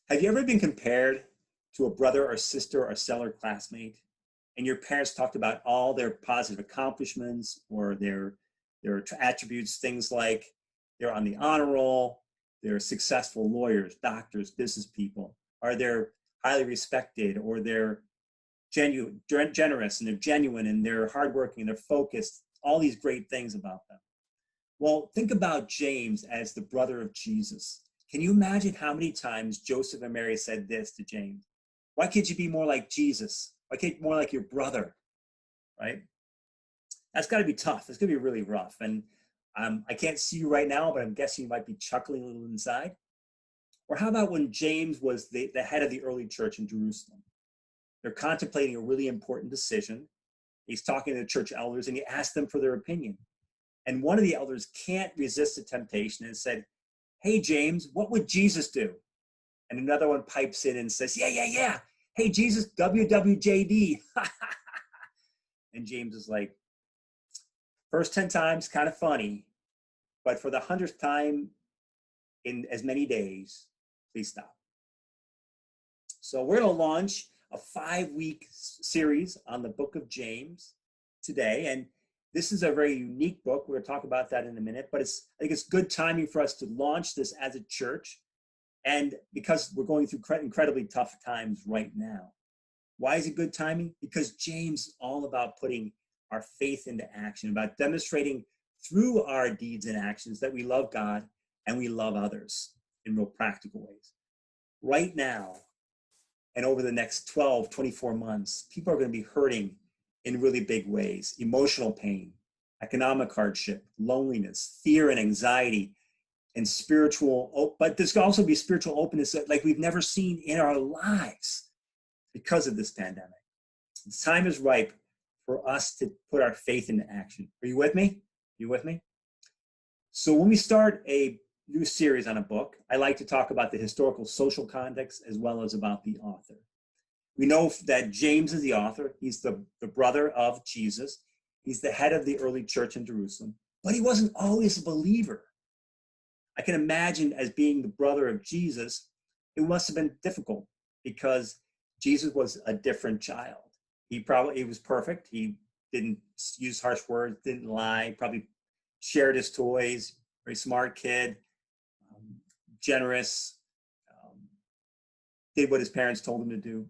Have you ever been compared to a brother or sister or stellar classmate, and your parents talked about all their positive accomplishments or their attributes, things like they're on the honor roll, they're successful lawyers, doctors, business people, or they're highly respected, or they're generous and they're genuine and they're hardworking and they're focused, all these great things about them. Well, think about James as the brother of Jesus. Can you imagine how many times Joseph and Mary said this to James? Why can't you be more like Jesus? Why can't you be more like your brother, right? That's got to be tough. It's going to be really rough. And I can't see you right now, but I'm guessing you might be chuckling a little inside. Or how about when James was the head of the early church in Jerusalem? They're contemplating a really important decision. He's talking to the church elders and he asked them for their opinion. And one of the elders can't resist the temptation and said, "Hey, James, what would Jesus do?" And another one pipes in and says, yeah. Hey, Jesus, WWJD. And James is like, first 10 times, kind of funny, but for the 100th time in as many days, please stop. So we're going to launch a 5-week series on the book of James today. And this is a very unique book. We're going to talk about that in a minute, but I think it's good timing for us to launch this as a church. And because we're going through incredibly tough times right now. Why is it good timing? Because James is all about putting our faith into action, about demonstrating through our deeds and actions that we love God and we love others in real practical ways. Right now, and over the next 12, 24 months, people are going to be hurting in really big ways. Emotional pain, economic hardship, loneliness, fear and anxiety, and spiritual, but there's also be spiritual openness like we've never seen in our lives because of this pandemic. The time is ripe for us to put our faith into action. Are you with me? You with me? So when we start a new series on a book, I like to talk about the historical social context as well as about the author. We know that James is the author. He's the brother of Jesus. He's the head of the early church in Jerusalem, but he wasn't always a believer. I can imagine as being the brother of Jesus, it must have been difficult because Jesus was a different child. He was perfect. He didn't use harsh words, didn't lie, probably shared his toys, very smart kid, generous, did what his parents told him to do.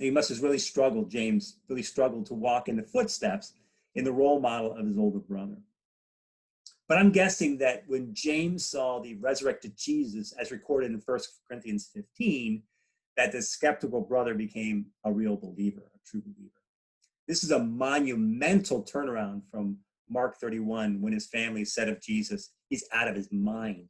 And he must have really struggled, James really struggled to walk in the footsteps in the role model of his older brother. But I'm guessing that when James saw the resurrected Jesus, as recorded in 1 Corinthians 15, that the skeptical brother became a real believer, a true believer. This is a monumental turnaround from Mark 31, when his family said of Jesus, he's out of his mind.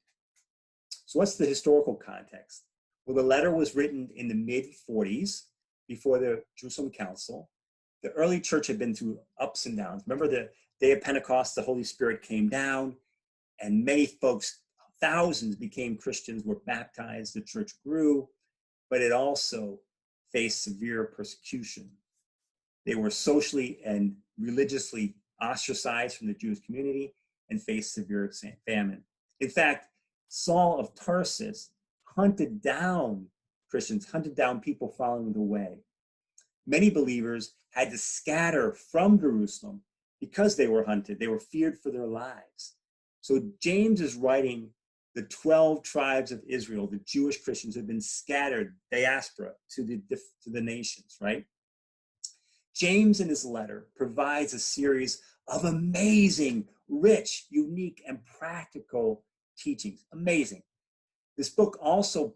So what's the historical context? Well, the letter was written in the mid-40s before the Jerusalem Council. The early church had been through ups and downs. Remember the day of Pentecost, the Holy Spirit came down and many folks, thousands became Christians, were baptized, the church grew, but it also faced severe persecution. They were socially and religiously ostracized from the Jewish community and faced severe famine. In fact, Saul of Tarsus hunted down Christians, hunted down people following the way. Many believers had to scatter from Jerusalem because they were hunted. They were feared for their lives. So James is writing the 12 tribes of Israel, the Jewish Christians who have been scattered, diaspora, to the nations, right? James in his letter provides a series of amazing, rich, unique, and practical teachings. Amazing. This book also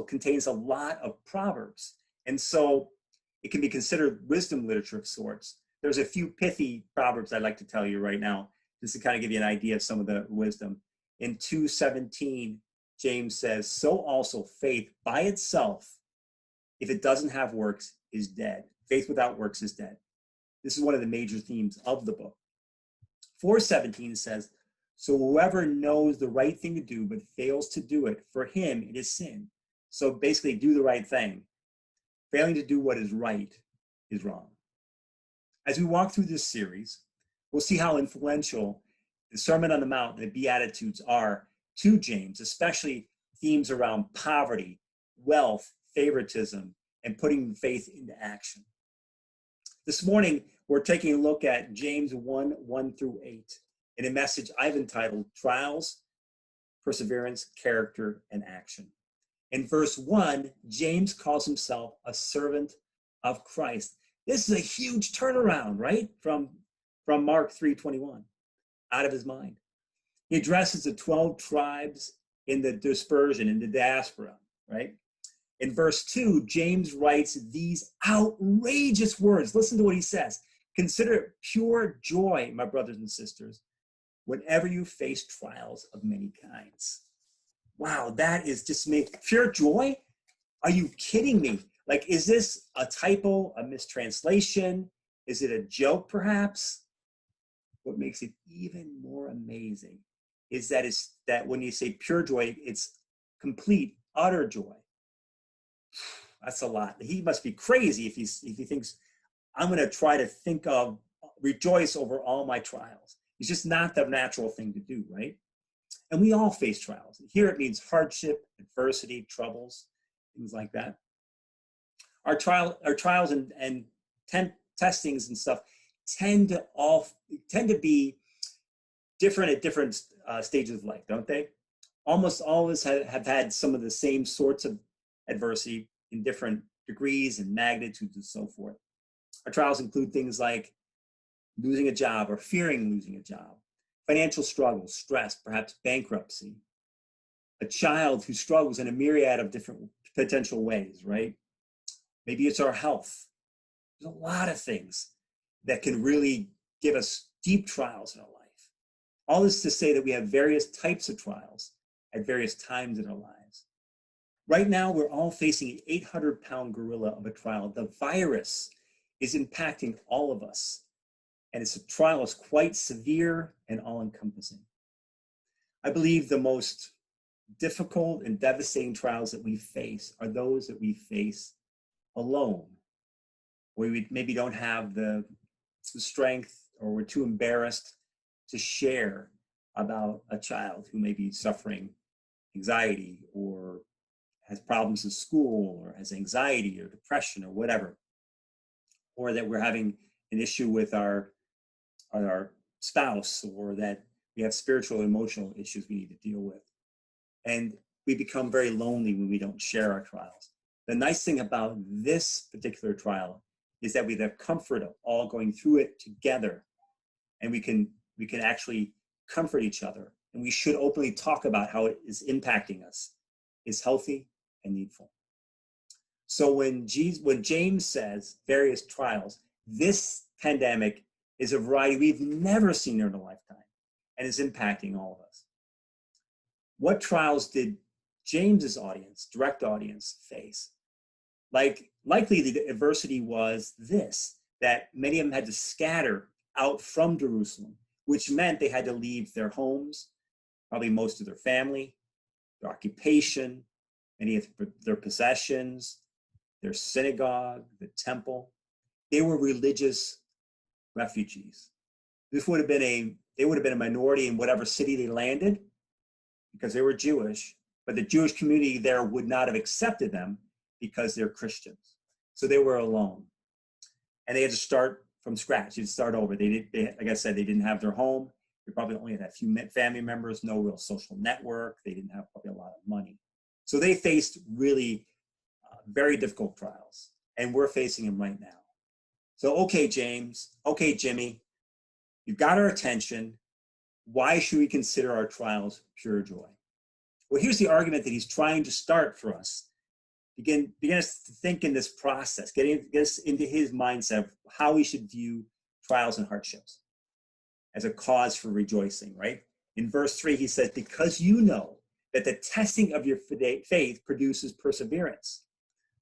contains a lot of proverbs. And so it can be considered wisdom literature of sorts. There's a few pithy proverbs I'd like to tell you right now, just to kind of give you an idea of some of the wisdom. In 2:17, James says, "So also faith by itself, if it doesn't have works, is dead." Faith without works is dead. This is one of the major themes of the book. 4:17 says, "So whoever knows the right thing to do but fails to do it, for him it is sin." So basically, do the right thing. Failing to do what is right is wrong. As we walk through this series, we'll see how influential the Sermon on the Mount and the Beatitudes are to James, especially themes around poverty, wealth, favoritism, and putting faith into action. This morning, we're taking a look at James 1:1-8 in a message I've entitled Trials, Perseverance, Character, and Action. In verse 1, James calls himself a servant of Christ. This is a huge turnaround, right? From Mark 3:21, out of his mind. He addresses the 12 tribes in the dispersion, in the diaspora, right? In verse 2, James writes these outrageous words. Listen to what he says. Consider it pure joy, my brothers and sisters, whenever you face trials of many kinds. Wow, that is just pure joy? Are you kidding me? Like, is this a typo, a mistranslation? Is it a joke, perhaps? What makes it even more amazing is that when you say pure joy, it's complete, utter joy. That's a lot. He must be crazy if he thinks I'm going to try to rejoice over all my trials. It's just not the natural thing to do, right? And we all face trials. Here it means hardship, adversity, troubles, things like that. Our trials and testings and stuff tend to be different at different stages of life, don't they? Almost all of us have had some of the same sorts of adversity in different degrees and magnitudes and so forth. Our trials include things like losing a job or fearing losing a job, financial struggles, stress, perhaps bankruptcy, a child who struggles in a myriad of different potential ways, right? Maybe it's our health. There's a lot of things that can really give us deep trials in our life. All this to say that we have various types of trials at various times in our lives. Right now, we're all facing an 800-pound gorilla of a trial. The virus is impacting all of us, and its trial is quite severe and all-encompassing. I believe the most difficult and devastating trials that we face are those that we face alone, where we maybe don't have the strength or we're too embarrassed to share about a child who may be suffering anxiety or has problems in school or has anxiety or depression or whatever, or that we're having an issue with our spouse, or that we have spiritual and emotional issues we need to deal with. And we become very lonely when we don't share our trials. The nice thing about this particular trial is that we have comfort of all going through it together, and we can actually comfort each other, and we should openly talk about how it is impacting us, is healthy and needful. So when James says various trials, this pandemic is a variety we've never seen in a lifetime and is impacting all of us. What trials did James's audience, direct audience, face? Likely the adversity was this, that many of them had to scatter out from Jerusalem, which meant they had to leave their homes, probably most of their family, their occupation, many of their possessions, their synagogue, the temple. They were religious refugees. They would have been a minority in whatever city they landed because they were Jewish, but the Jewish community there would not have accepted them because they're Christians. So they were alone, and they had to start from scratch. They had to start over. Like I said, they didn't have their home. They probably only had a few family members, no real social network. They didn't have probably a lot of money. So they faced really very difficult trials, and we're facing them right now. So, okay, James, okay, Jimmy, you've got our attention. Why should we consider our trials pure joy? Well, here's the argument that he's trying to start for us. Begin us to think in this process, get us into his mindset of how we should view trials and hardships as a cause for rejoicing, right? In verse 3, he says, because you know that the testing of your faith produces perseverance.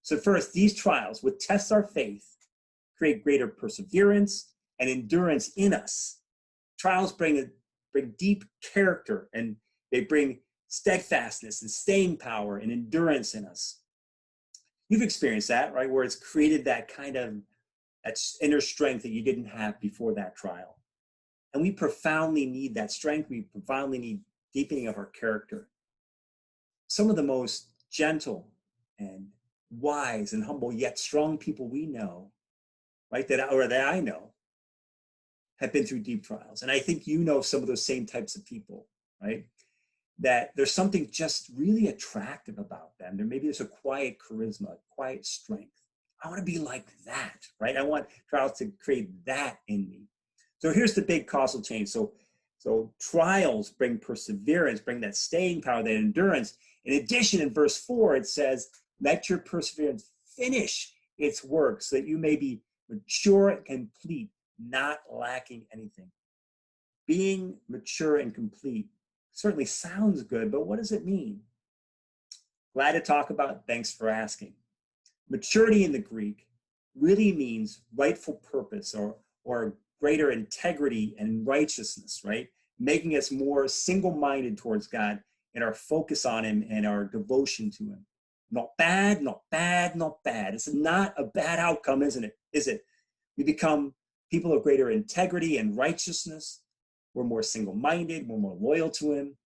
So first, these trials, which test our faith, create greater perseverance and endurance in us. Trials bring deep character, and they bring steadfastness and staying power and endurance in us. You've experienced that, right? Where it's created that kind of that inner strength that you didn't have before that trial. And we profoundly need that strength. We profoundly need deepening of our character. Some of the most gentle and wise and humble yet strong people we know, right, that I know have been through deep trials. And I think you know some of those same types of people, right? That there's something just really attractive about them. Maybe there's a quiet charisma, quiet strength. I want to be like that, right? I want trials to create that in me. So here's the big causal change. So trials bring perseverance, bring that staying power, that endurance. In addition, in verse 4, it says, let your perseverance finish its work so that you may be mature and complete, not lacking anything. Being mature and complete certainly sounds good, but what does it mean? Glad to talk about. Thanks for asking. Maturity in the Greek really means rightful purpose or greater integrity and righteousness, right? Making us more single-minded towards God and our focus on him and our devotion to him. Not bad, not bad, not bad. It's not a bad outcome, isn't it? Is it? We become people of greater integrity and righteousness. We're more single-minded. We're more loyal to him.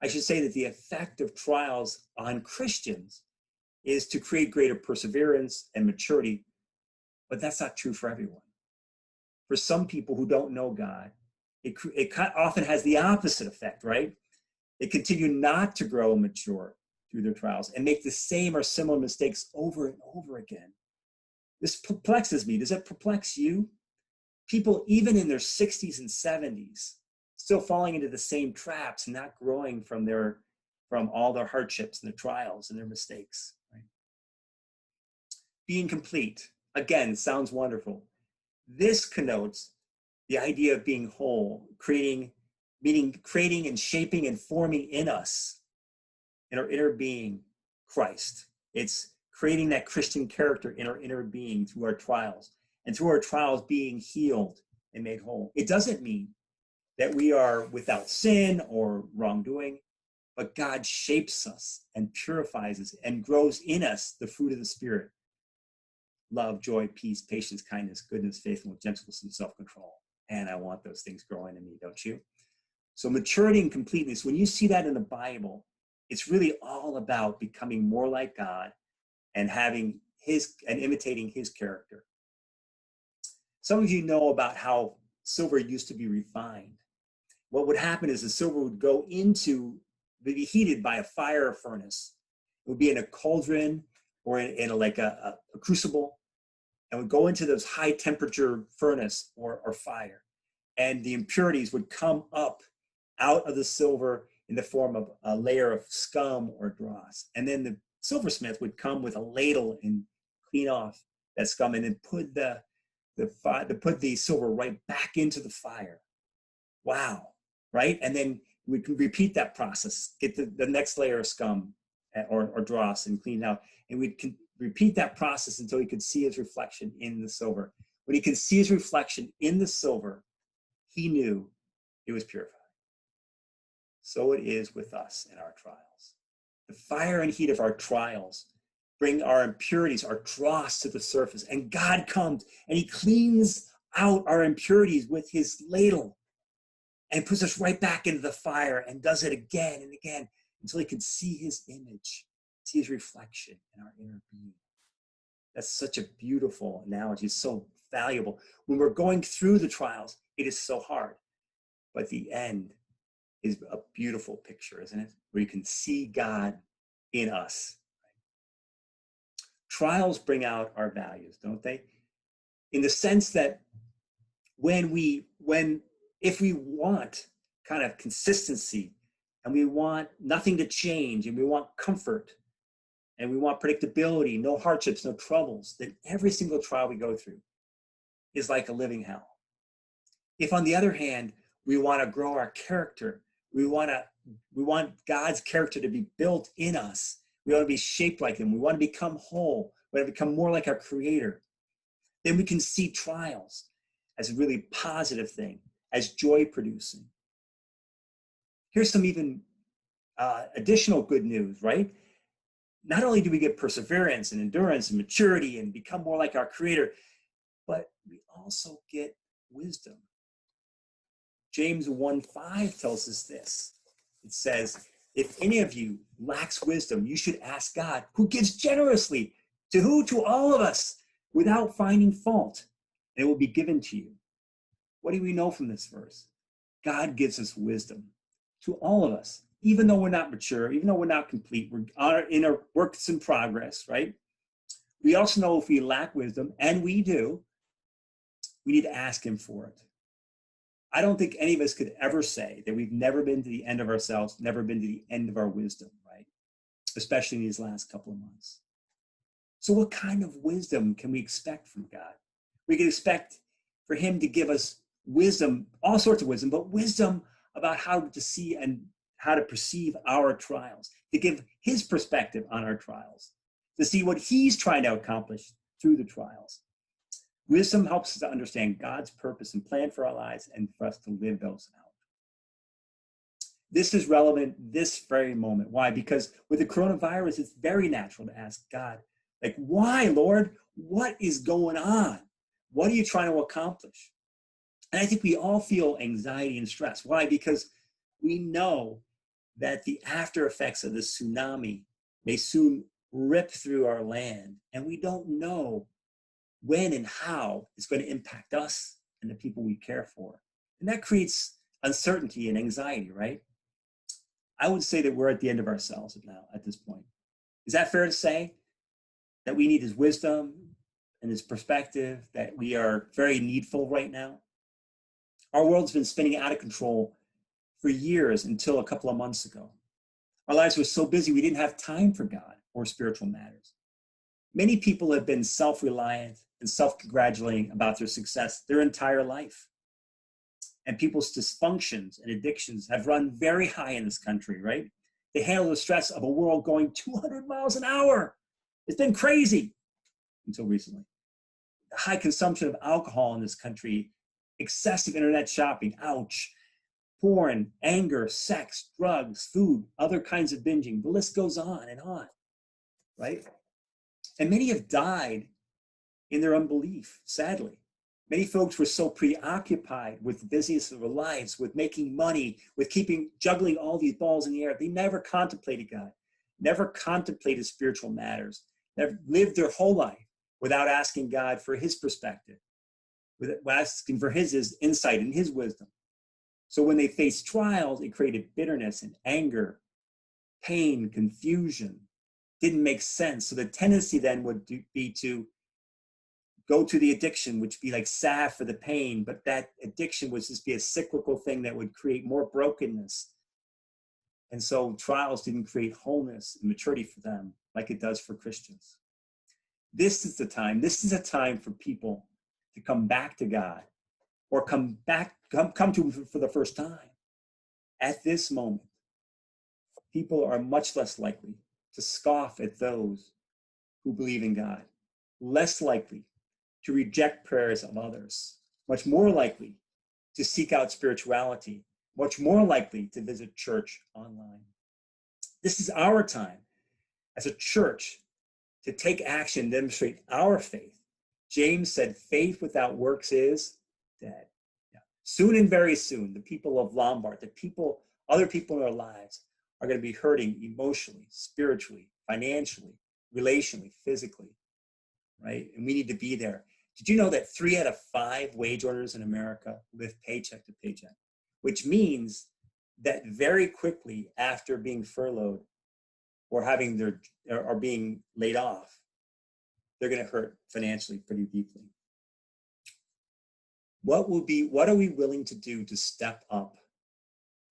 I should say that the effect of trials on Christians is to create greater perseverance and maturity, but that's not true for everyone. For some people who don't know God, it often has the opposite effect, right? They continue not to grow and mature through their trials and make the same or similar mistakes over and over again. This perplexes me. Does it perplex you? People, even in their 60s and 70s, still falling into the same traps and not growing from all their hardships and their trials and their mistakes. Right? Being complete, again, sounds wonderful. This connotes the idea of being whole, creating and shaping and forming in us, in our inner being, Christ. It's creating that Christian character in our inner being through our trials, and through our trials being healed and made whole. It doesn't mean that we are without sin or wrongdoing, but God shapes us and purifies us and grows in us the fruit of the Spirit: love, joy, peace, patience, kindness, goodness, faithfulness, gentleness, and self-control. And I want those things growing in me, don't you? So maturity and completeness, when you see that in the Bible, it's really all about becoming more like God and imitating his character. Some of you know about how silver used to be refined. What would happen is the silver would be heated by a fire furnace. It would be in a cauldron or in a crucible, and would go into those high temperature furnace or fire. And the impurities would come up out of the silver in the form of a layer of scum or dross. And then the silversmith would come with a ladle and clean off that scum and then put the silver right back into the fire. Wow, right? And then we can repeat that process, get the next layer of scum or dross and clean it out. And we can repeat that process until he could see his reflection in the silver. When he could see his reflection in the silver, he knew it was purified. So it is with us in our trials. The fire and heat of our trials bring our impurities, our dross to the surface, and God comes and he cleans out our impurities with his ladle and puts us right back into the fire and does it again and again until he can see his image, see his reflection in our inner being. That's such a beautiful analogy. It's so valuable. When we're going through the trials, it is so hard, but the end is a beautiful picture, isn't it? Where you can see God in us. Trials bring out our values, don't they? In the sense that if we want kind of consistency and we want nothing to change and we want comfort and we want predictability, no hardships, no troubles, then every single trial we go through is like a living hell. If on the other hand, we want to grow our character, we want God's character to be built in us, we want to be shaped like him, we want to become whole, we want to become more like our Creator, then we can see trials as a really positive thing, as joy producing. Here's some even additional good news, right? Not only do we get perseverance and endurance and maturity and become more like our Creator, but we also get wisdom. James 1:5 tells us this. It says, if any of you lacks wisdom, you should ask God, who gives generously to who? To all of us, without finding fault, and it will be given to you. What do we know from this verse? God gives us wisdom to all of us, even though we're not mature, even though we're not complete, we're in our works in progress, right? We also know if we lack wisdom, and we do, we need to ask him for it. I don't think any of us could ever say that we've never been to the end of ourselves, never been to the end of our wisdom, right? Especially in these last couple of months. So what kind of wisdom can we expect from God? We can expect for him to give us wisdom, all sorts of wisdom, but wisdom about how to see and how to perceive our trials, to give his perspective on our trials, to see what he's trying to accomplish through the trials. Wisdom helps us to understand God's purpose and plan for our lives and for us to live those out. This is relevant this very moment. Why? Because with the coronavirus, it's very natural to ask God, like, why, Lord? What is going on? What are you trying to accomplish? And I think we all feel anxiety and stress. Why? Because we know that the after effects of the tsunami may soon rip through our land, and we don't know when and how it's going to impact us and the people we care for. And that creates uncertainty and anxiety, right? I would say that we're at the end of ourselves now at this point. Is that fair to say? That we need his wisdom and his perspective, that we are very needful right now? Our world's been spinning out of control for years until a couple of months ago. Our lives were so busy we didn't have time for God or spiritual matters. Many people have been self-reliant and self-congratulating about their success their entire life. And people's dysfunctions and addictions have run very high in this country, right? They handle the stress of a world going 200 miles an hour. It's been crazy until recently. The high consumption of alcohol in this country, excessive internet shopping, ouch, porn, anger, sex, drugs, food, other kinds of binging. The list goes on, right? And many have died in their unbelief, sadly. Many folks were so preoccupied with the business of their lives, with making money, with juggling all these balls in the air. They never contemplated God, never contemplated spiritual matters, never lived their whole life without asking God for his perspective, without asking for his insight and his wisdom. So when they faced trials, it created bitterness and anger, pain, confusion, didn't make sense. So the tendency then would be to go to the addiction, which would be like salve for the pain, but that addiction would just be a cyclical thing that would create more brokenness. And so trials didn't create wholeness and maturity for them like it does for Christians. This is a time for people to come back to God, or come to him for the first time. At this moment, people are much less likely to scoff at those who believe in God, less likely to reject prayers of others, much more likely to seek out spirituality, much more likely to visit church online. This is our time as a church to take action, demonstrate our faith. James said, faith without works is dead. Yeah. Soon and very soon, the people of Lombard, other people in our lives are going to be hurting emotionally, spiritually, financially, relationally, physically, right? And we need to be there. Did you know that 3 out of 5 wage earners in America live paycheck to paycheck? Which means that very quickly after being furloughed or being laid off, they're going to hurt financially pretty deeply. What are we willing to do to step up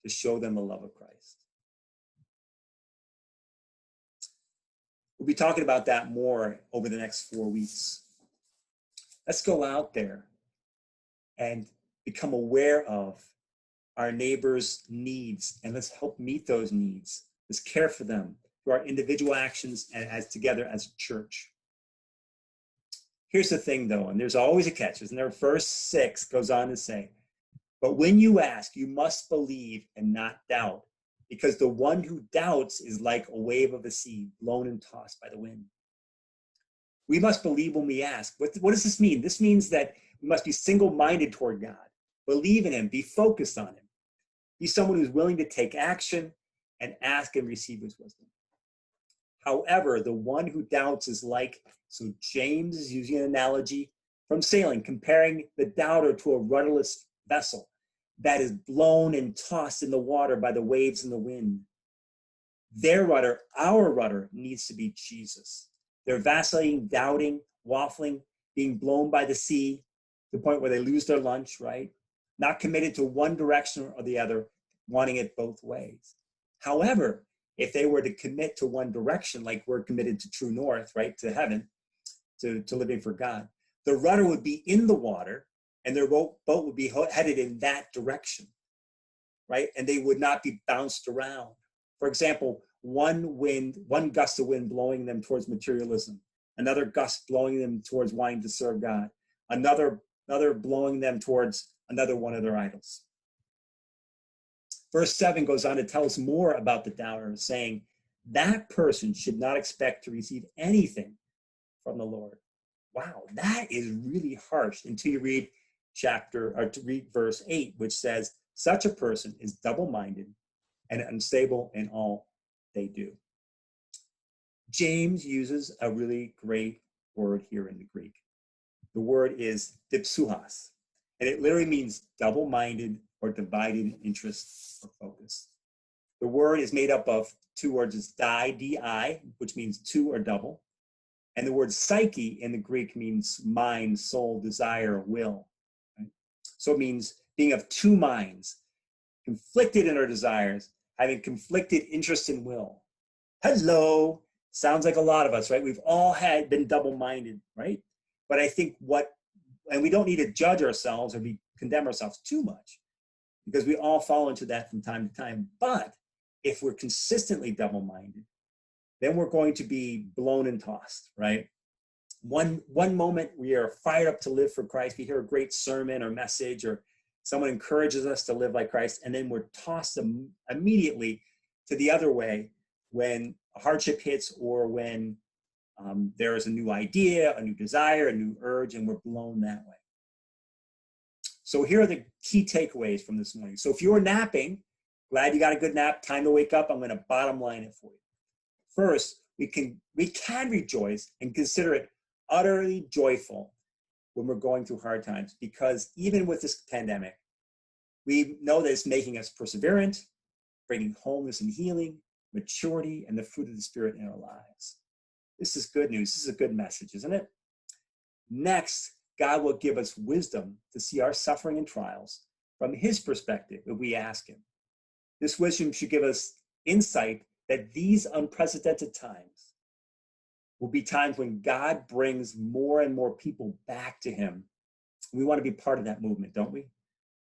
to show them the love of Christ? We'll be talking about that more over the next 4 weeks. Let's go out there and become aware of our neighbors' needs, and let's help meet those needs. Let's care for them through our individual actions and as together as a church. Here's the thing though, and there's always a catch. Isn't there? Verse 6 goes on to say, but when you ask, you must believe and not doubt, because the one who doubts is like a wave of the sea, blown and tossed by the wind. We must believe when we ask. What does this mean? This means that we must be single-minded toward God, believe in him, be focused on him, be someone who's willing to take action and ask and receive his wisdom. However, the one who doubts is like, so James is using an analogy from sailing, comparing the doubter to a rudderless vessel that is blown and tossed in the water by the waves and the wind. Their rudder, our rudder, needs to be Jesus. They're vacillating, doubting, waffling, being blown by the sea to the point where they lose their lunch, right? Not committed to one direction or the other, wanting it both ways. However, if they were to commit to one direction, like we're committed to true north, right, to heaven, to living for God, the rudder would be in the water and their boat would be headed in that direction, right? And they would not be bounced around. For example, one gust of wind blowing them towards materialism, another gust blowing them towards wanting to serve God, another blowing them towards another one of their idols. Verse 7 goes on to tell us more about the doubter, saying, that person should not expect to receive anything from the Lord. Wow, that is really harsh until you read verse 8, which says, such a person is double-minded and unstable in all they do. James uses a really great word here in the Greek. The word is dipsuchas, and it literally means double-minded or divided in interest or focus. The word is made up of two words, it's di, which means two or double. And the word psyche in the Greek means mind, soul, desire, will. Right? So it means being of two minds, conflicted in our desires, having conflicted interest and will. Hello, sounds like a lot of us, right? We've all been double-minded, right? But I think and we don't need to judge ourselves or condemn ourselves too much, because we all fall into that from time to time. But if we're consistently double-minded, then we're going to be blown and tossed, right? One moment we are fired up to live for Christ. We hear a great sermon or message, or someone encourages us to live like Christ, and then we're tossed immediately to the other way when a hardship hits, or when there is a new idea, a new desire, a new urge, and we're blown that way. So here are the key takeaways from this morning. So if you were napping, glad you got a good nap, time to wake up, I'm going to bottom line it for you. First, we can rejoice and consider it utterly joyful when we're going through hard times, because even with this pandemic, we know that it's making us perseverant, bringing wholeness and healing, maturity, and the fruit of the Spirit in our lives. This is good news. This is a good message, isn't it? Next, God will give us wisdom to see our suffering and trials from his perspective if we ask him. This wisdom should give us insight that these unprecedented times will be times when God brings more and more people back to him. We want to be part of that movement, don't we?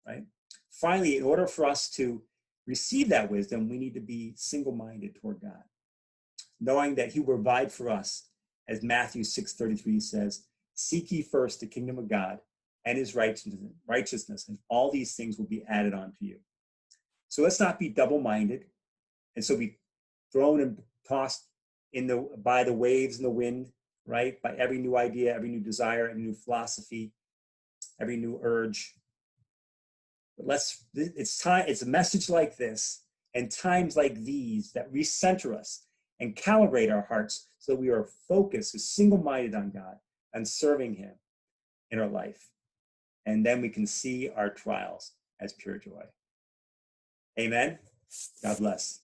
Right? Finally, in order for us to receive that wisdom, we need to be single-minded toward God, knowing that he will provide for us, as Matthew 6:33 says, seek ye first the kingdom of God and his righteousness, and all these things will be added on to you. So let's not be double-minded, and so be thrown and tossed by the waves and the wind, right? By every new idea, every new desire, every new philosophy, every new urge. But it's a message like this and times like these that recenter us and calibrate our hearts so that we are focused, single-minded on God and serving him in our life. And then we can see our trials as pure joy. Amen. God bless.